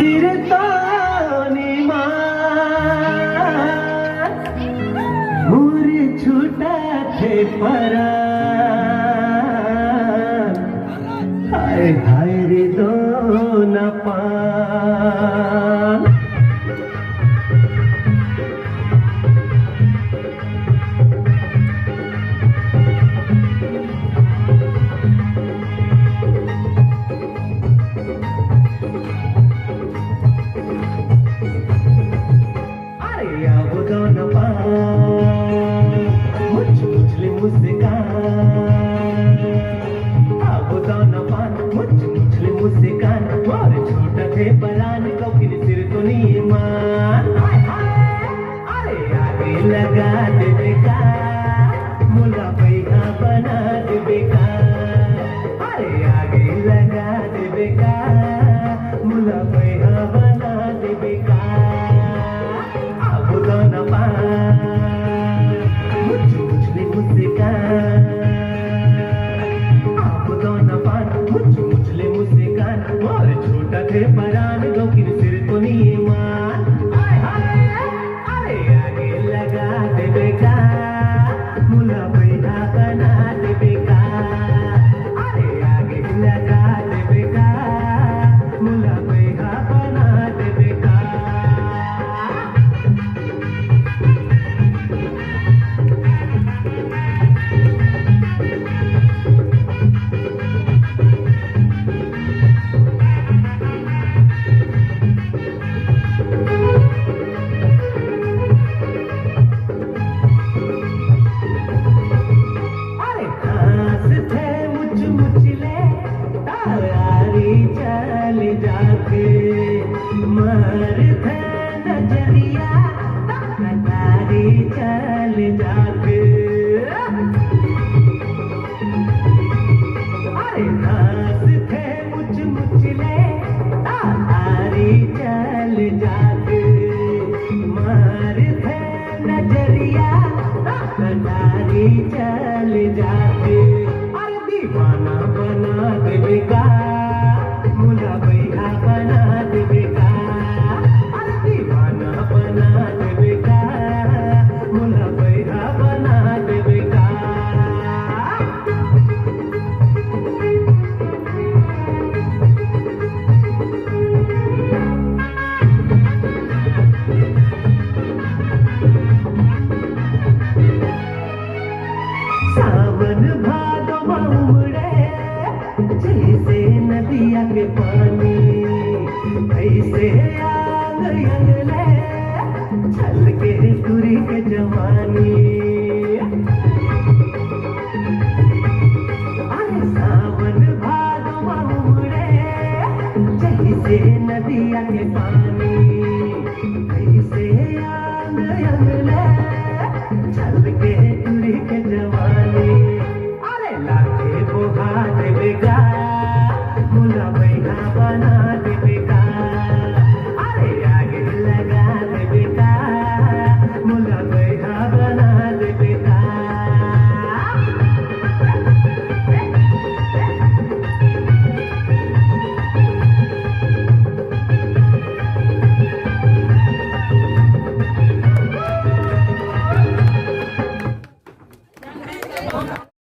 फिरता मुरी छूटा थे परा हाय हाय रे दो न पा परान को फिर सिर तो नहीं मान अरे आगे लगा दे बेका मुला पैसा बना दे बेका अरे आगे लगा दे बेका मुला पैसा बना दे बेका अब तो न पा मुझले मुस्कान अब तो न पा मुझले मुस्कान और छोटा थे परान दो किन सिर तो नहीं मान अरे आगे लगा दे बेका मुला पैदा बना दे बेका अरे आगे लगा दे बेका मुला पैदा बना दे बेका चल जाके मर थे नजरिया तारी चल जाके अरे दास थे मुचले तारी चल जाके मर थे नजरिया तारी चल जाके अरे दीवाना बना दे बेका मुला पैदा बना दे बेका अरे दीवाना बना दे बेका मुला पैदा बना दे बेका सावन भादो उमड़े जैसे नदिया के पानी ऐसे आग यंगले छल के तुरी के जवानी अरे सावन भादो उमड़े जैसे नदिया के पानी ऐसे आग यंगले छल के